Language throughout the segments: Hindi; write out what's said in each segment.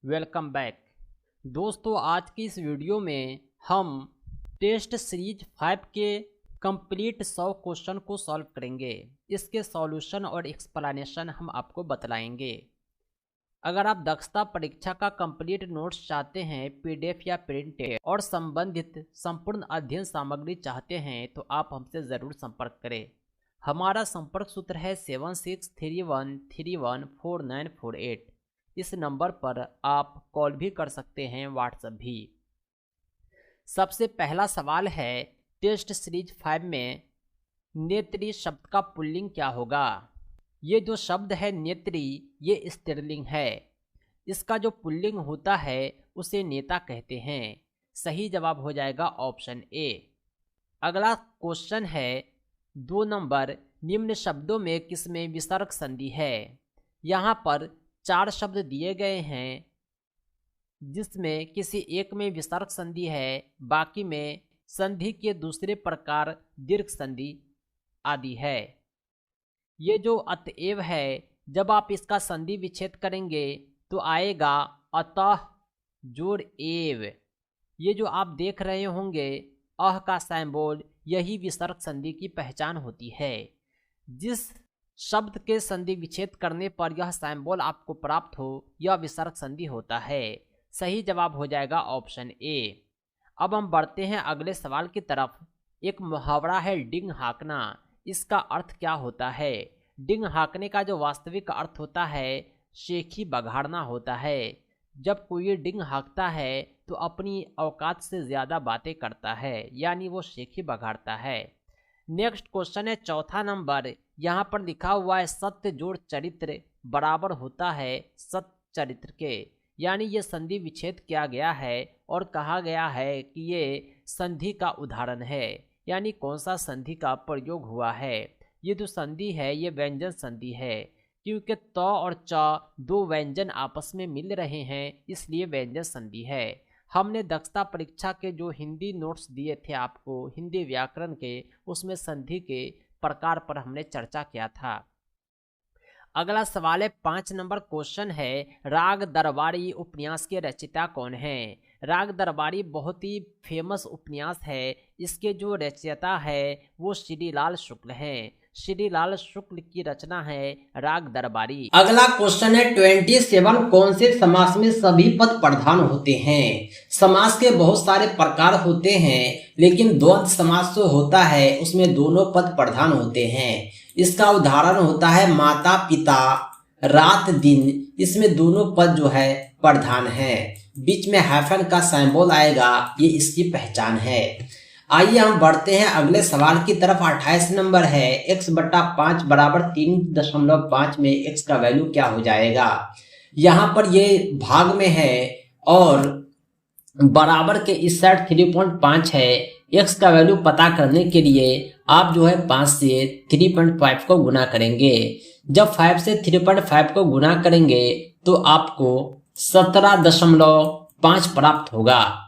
वेलकम बैक दोस्तों। आज की इस वीडियो में हम टेस्ट सीरीज 5 के कंप्लीट 100 क्वेश्चन को सॉल्व करेंगे। इसके सॉल्यूशन और एक्सप्लेनेशन हम आपको बतलाएंगे। अगर आप दक्षता परीक्षा का कंप्लीट नोट्स चाहते हैं, पीडीएफ या प्रिंटेड और संबंधित संपूर्ण अध्ययन सामग्री चाहते हैं तो आप हमसे ज़रूर संपर्क करें। हमारा संपर्क सूत्र है 7631314948। इस नंबर पर आप कॉल भी कर सकते हैं, व्हाट्सएप भी। सबसे पहला सवाल है, टेस्ट सीरीज 5 में नेत्री शब्द का पुल्लिंग क्या होगा। ये जो शब्द है नेत्री, ये स्त्रीलिंग है। इसका जो पुल्लिंग होता है उसे नेता कहते हैं। सही जवाब हो जाएगा ऑप्शन ए। अगला क्वेश्चन है 2 नंबर, निम्न शब्दों में किसमें विसर्ग संधि है। यहाँ पर 4 शब्द दिए गए हैं जिसमें किसी एक में विसर्ग संधि है, बाकी में संधि के दूसरे प्रकार दीर्घ संधि आदि है। ये जो अतएव है, जब आप इसका संधि विच्छेद करेंगे तो आएगा अतः जोड़ एव। ये जो आप देख रहे होंगे अह का सिंबल, यही विसर्ग संधि की पहचान होती है। जिस शब्द के संधि विच्छेद करने पर यह सिंबल आपको प्राप्त हो, यह विसर्ग संधि होता है। सही जवाब हो जाएगा ऑप्शन ए। अब हम बढ़ते हैं अगले सवाल की तरफ। एक मुहावरा है डिंग हाँकना। इसका अर्थ क्या होता है। डिंग हाँकने का जो वास्तविक अर्थ होता है शेखी बघाड़ना होता है। जब कोई डिंग हाँकता है तो अपनी औकात से ज़्यादा बातें करता है, यानी वो शेखी बघाड़ता है। नेक्स्ट क्वेश्चन है 4था नंबर। यहाँ पर लिखा हुआ है सत्य जोड़ चरित्र बराबर होता है सत्य चरित्र के, यानी ये संधि विच्छेद किया गया है और कहा गया है कि ये संधि का उदाहरण है, यानी कौन सा संधि का प्रयोग हुआ है। ये जो संधि है ये व्यंजन संधि है, क्योंकि त और च 2 व्यंजन आपस में मिल रहे हैं, इसलिए व्यंजन संधि है। हमने दक्षता परीक्षा के जो हिंदी नोट्स दिए थे आपको, हिंदी व्याकरण के, उसमें संधि के प्रकार पर हमने चर्चा किया था। अगला सवाल है 5 नंबर क्वेश्चन है, राग दरबारी उपन्यास के रचयिता कौन है। राग दरबारी बहुत ही फेमस उपन्यास है। इसके जो रचयिता है वो श्रीलाल शुक्ल हैं। श्रीलाल शुक्ल की रचना है राग दरबारी। अगला क्वेश्चन है 27, कौन से समास में सभी पद प्रधान होते हैं। समास के बहुत सारे प्रकार होते हैं, लेकिन द्वंद्व समास जो होता है उसमें दोनों पद प्रधान होते हैं। इसका उदाहरण होता है माता पिता, रात दिन, इसमें दोनों पद जो है प्रधान है। बीच में हाइफन का सिंबल आएगा, ये इसकी पहचान है। आइए हम बढ़ते हैं अगले सवाल की तरफ। 28 नंबर है, x/5 बराबर 3.5 में x का वैल्यू क्या हो जाएगा। यहाँ पर ये भाग में है और बराबर के इस साइड 3.5 है। x का वैल्यू पता करने के लिए आप जो है 5 से 3.5 को गुना करेंगे। जब 5 से 3.5 को गुना करेंगे तो आपको 17.5 प्राप्त होगा,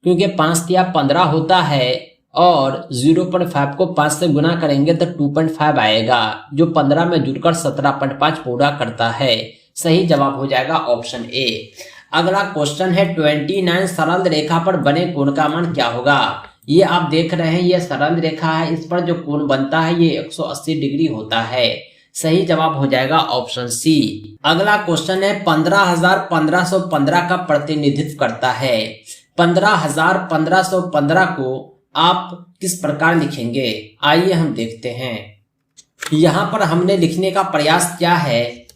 क्योंकि 5 या 15 होता है और 0.5 को 5 से गुना करेंगे तो 2.5 आएगा, जो 15 में जुड़कर 17.5 पूरा करता है। सही जवाब हो जाएगा ऑप्शन ए। अगला क्वेश्चन है 29, सरल रेखा पर बने कोण का मान क्या होगा। ये आप देख रहे हैं, ये सरल रेखा है, इस पर जो कोण बनता है ये 180 डिग्री होता है। सही जवाब हो जाएगा ऑप्शन सी। अगला क्वेश्चन है 15,1515 का प्रतिनिधित्व करता है। 15,1515 को आप किस प्रकार लिखेंगे, आइए हम देखते हैं। यहाँ पर हमने लिखने का प्रयास किया है,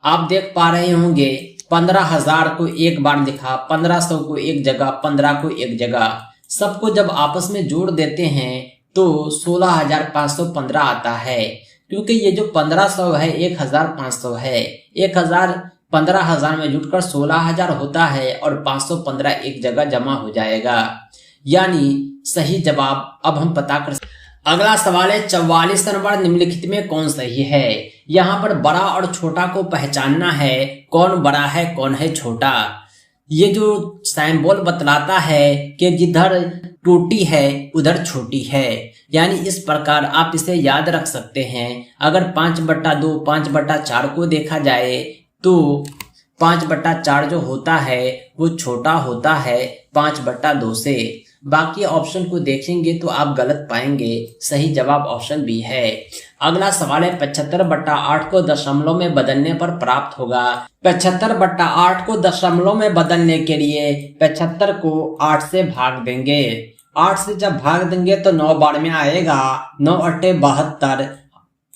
आप देख पा रहे होंगे 15,000 को एक बार लिखा, 1500 को एक जगह, 15 को एक जगह। सबको जब आपस में जोड़ देते हैं तो 16,515 आता है, क्योंकि ये जो 1500 है 1,500 है। 1,000 15,000 में जुटकर 16,000 होता है और 515 एक जगह जमा हो जाएगा, यानी सही जवाब अब हम पता कर। अगला सवाल है 44 नंबर, निम्नलिखित में कौन सही है। यहाँ पर बड़ा और छोटा को पहचानना है, कौन बड़ा है कौन है छोटा। ये जो सिंबल बतलाता है कि जिधर टूटी है उधर छोटी है, यानी इस प्रकार आप इसे याद रख सकते हैं। अगर 5/2 5/4 को देखा जाए तो 5/4 जो होता है वो छोटा होता है 5/2 से। बाकी ऑप्शन को देखेंगे तो आप गलत पाएंगे, सही जवाब ऑप्शन बी है। अगला सवाल है 75/8 को दशमलव में बदलने पर प्राप्त होगा। 75/8 को दशमलव में बदलने के लिए 75 को 8 से भाग देंगे। 8 से जब भाग देंगे तो 9 बार में आएगा, 9 × 8 72,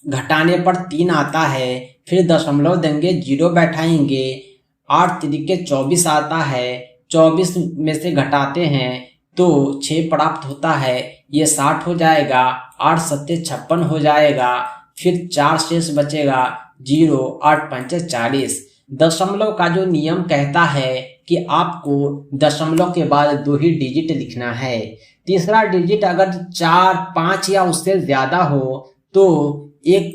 घटाने पर 3 आता है, फिर दशमलव देंगे, 0 बैठाएंगे, 8 × 24 आता है, 24 में से घटाते हैं तो 6 प्राप्त होता है, ये 60 हो जाएगा, 8 × 7 56 हो जाएगा, फिर 4 शेष बचेगा, 0, 8 × 5 40। दशमलव का जो नियम कहता है कि आपको दशमलव के बाद 2 ही डिजिट लिखना है। तीसरा डिजिट अगर 4, 5 या उससे ज्यादा हो तो एक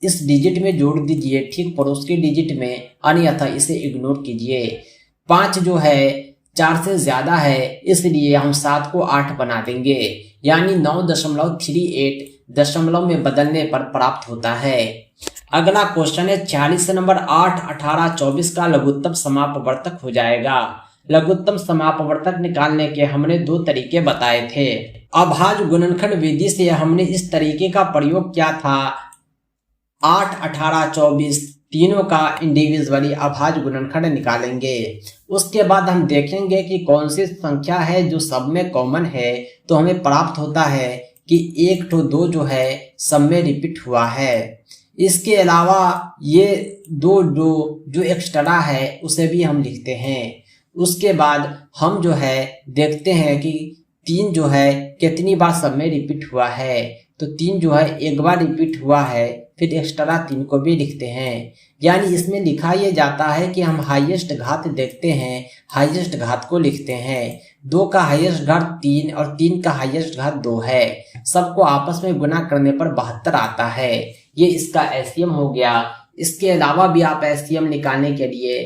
इस डिजिट में जोड़ दीजिए, ठीक पड़ोस के डिजिट में, अन्यथा इसे इग्नोर कीजिए। 5 जो है 4 से ज्यादा है, इसलिए हम 7 को 8 बना देंगे, यानी 9.38 दशमलव में बदलने पर प्राप्त होता है। अगला क्वेश्चन है 46 नंबर, 8, 18, 24 का लघुत्तम समापवर्तक हो जाएगा। लघुत्तम समापवर्तक निकालने के हमने 2 तरीके बताए थे। अभाज्य गुणनखंड विधि से हमने इस तरीके का प्रयोग किया था। 8, 18, 24 तीनों का इंडिविजुअली अभाज्य गुणनखंड निकालेंगे। उसके बाद हम देखेंगे कि कौन सी संख्या है जो सब में कॉमन है, तो हमें प्राप्त होता है कि 1 to 2 जो है सब में रिपीट हुआ है। इसके अलावा ये 2 जो एक्स्ट्रा है उसे भी हम लिखते हैं। उसके बाद हम जो है देखते हैं कि 3 जो है कितनी बार सब में रिपीट हुआ है, तो 3 जो है एक बार रिपीट हुआ है, फिर एक्स्ट्रा 3 को भी लिखते हैं। यानी इसमें लिखा यह जाता है कि हम हाईएस्ट घात देखते हैं, हाईएस्ट घात को लिखते हैं। 2 का हाईएस्ट घात 3 और 3 का हाईएस्ट घात 2 है। सबको आपस में गुना करने पर 72 आता है। ये इसका एलसीएम हो गया। इसके अलावा भी आप एलसीएम निकालने के लिए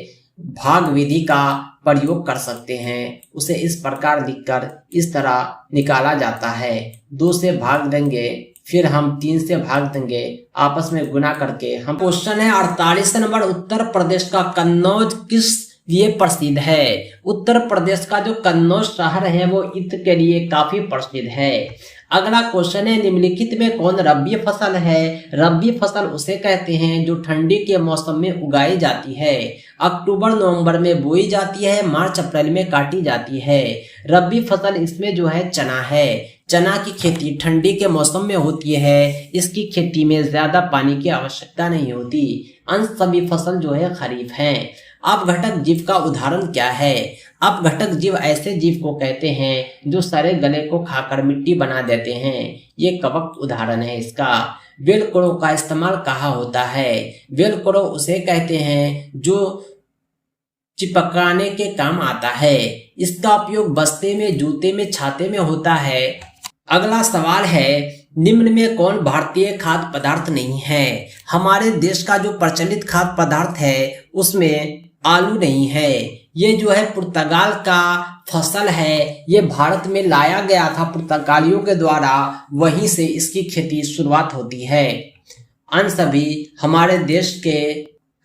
भाग विधि का प्रयोग कर सकते हैं। उसे इस प्रकार लिखकर इस तरह निकाला जाता है। 2 से भाग देंगे, फिर हम 3 से भाग देंगे, आपस में गुना करके हम। क्वेश्चन है 48 नंबर, उत्तर प्रदेश का कन्नौज किस लिए प्रसिद्ध है। उत्तर प्रदेश का जो कन्नौज शहर है वो ईंट के लिए काफी प्रसिद्ध है। अगला क्वेश्चन है निम्नलिखित में कौन रबी फसल है। रबी फसल उसे कहते हैं जो ठंडी के मौसम में उगाई जाती है। अक्टूबर नवंबर में बोई जाती है, मार्च अप्रैल में काटी जाती है। रबी फसल इसमें जो है चना है। चना की खेती ठंडी के मौसम में होती है। इसकी खेती में ज्यादा पानी की आवश्यकता नहीं होती। अंश सभी फसल जो है खरीफ हैं। अपघटक जीव का उदाहरण क्या है। अपघटक जीव ऐसे जीव को कहते हैं जो सड़े गले को खाकर मिट्टी बना देते हैं। ये कवक उदाहरण है इसका। वेलक्रो का इस्तेमाल कहाँ होता है। वेलक्रो उसे कहते हैं जो चिपकाने के काम आता है। इसका उपयोग बस्ते में, जूते में, छाते में होता है। अगला सवाल है निम्न में कौन भारतीय खाद्य पदार्थ नहीं है। हमारे देश का जो प्रचलित खाद्य पदार्थ है उसमें आलू नहीं है। ये जो है पुर्तगाल का फसल है। ये भारत में लाया गया था पुर्तगालियों के द्वारा, वहीं से इसकी खेती शुरुआत होती है। अन्य सभी हमारे देश के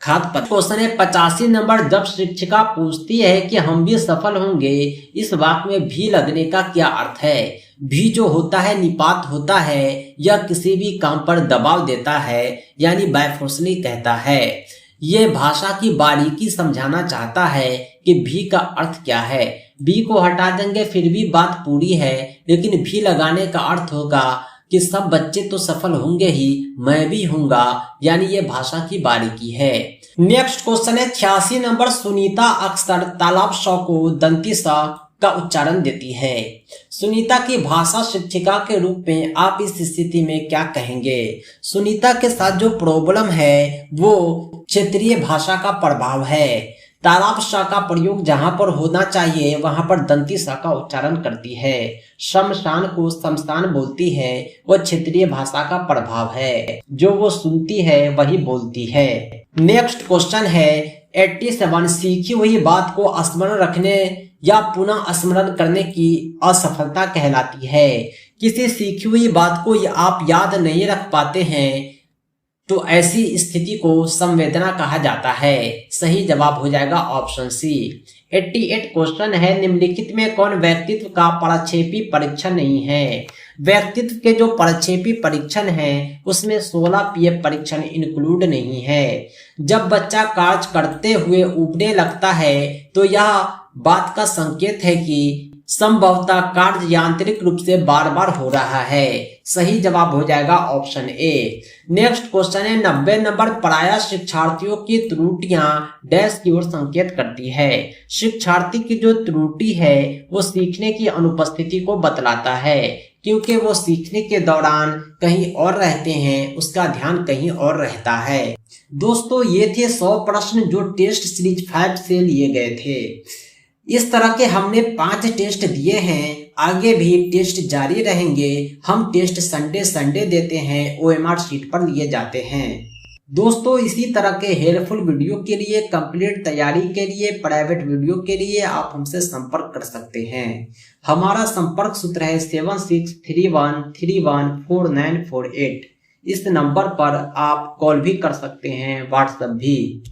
खाद्य पदार्थ। क्वेश्चन है 85 नंबर, जब शिक्षिका पूछती है कि हम भी सफल होंगे, इस वाक्य में भी लगने का क्या अर्थ है। भी जो होता है निपात होता है, यह किसी भी काम पर दबाव देता है, यानी बायफोर्सली कहता है। ये भाषा की बारीकी समझाना चाहता है कि भी का अर्थ क्या है। भी को हटा देंगे फिर भी बात पूरी है, लेकिन भी लगाने का अर्थ होगा कि सब बच्चे तो सफल होंगे ही, मैं भी होऊंगा, यानी ये भाषा की बारीकी है। नेक्स्ट क्वेश्चन है 86 नंबर, सुनीता अक्सर तालाब श को दंती स का उच्चारण देती है। सुनीता की भाषा शिक्षिका के रूप में आप इस स्थिति में क्या कहेंगे। सुनीता के साथ जो प्रॉब्लम है वो क्षेत्रीय भाषा का प्रभाव है। तालाब श का प्रयोग जहां पर होना चाहिए वहां पर दंती स का उच्चारण करती है। शमशान को शमशान बोलती है, वो क्षेत्रीय भाषा का प्रभाव है। जो वो सुनती है वही बोलती है। नेक्स्ट क्वेश्चन है 87, सीखी हुई बात को स्मरण रखने या पुनः स्मरण करने की असफलता कहलाती है। किसी सीखी हुई बात को आप याद नहीं रख पाते हैं तो ऐसी स्थिति को संवेदना कहा जाता है। सही जवाब हो जाएगा ऑप्शन सी। 88 क्वेश्चन है, निम्नलिखित में कौन व्यक्तित्व का प्रक्षेपी परीक्षण नहीं है? व्यक्तित्व के जो प्रक्षेपी परीक्षण है उसमें 16 पीएफ परीक्षण इंक्लूड नहीं है। जब बच्चा कार्य करते हुए उबने लगता है तो यह बात का संकेत है कि संभवतः कार्य यांत्रिक रूप से बार बार हो रहा है। सही जवाब हो जाएगा ऑप्शन ए। नेक्स्ट क्वेश्चन है, 90 नंबर प्रायः शिक्षार्थियों की त्रुटियां डैश की ओर संकेत करती है। शिक्षार्थी की जो त्रुटि है वो सीखने की अनुपस्थिति को बतलाता है, क्योंकि वो सीखने के दौरान कहीं और रहते हैं, उसका ध्यान कहीं और रहता है। दोस्तों ये थे 100 प्रश्न जो टेस्ट सीरीज 5 से लिए गए थे। इस तरह के हमने 5 टेस्ट दिए हैं, आगे भी टेस्ट जारी रहेंगे। हम टेस्ट संडे देते हैं, OMR शीट पर लिए जाते हैं। दोस्तों इसी तरह के हेल्पफुल वीडियो के लिए, कंप्लीट तैयारी के लिए, प्राइवेट वीडियो के लिए आप हमसे संपर्क कर सकते हैं। हमारा संपर्क सूत्र है 7631314948। इस नंबर पर आप कॉल भी कर सकते हैं, व्हाट्सएप भी।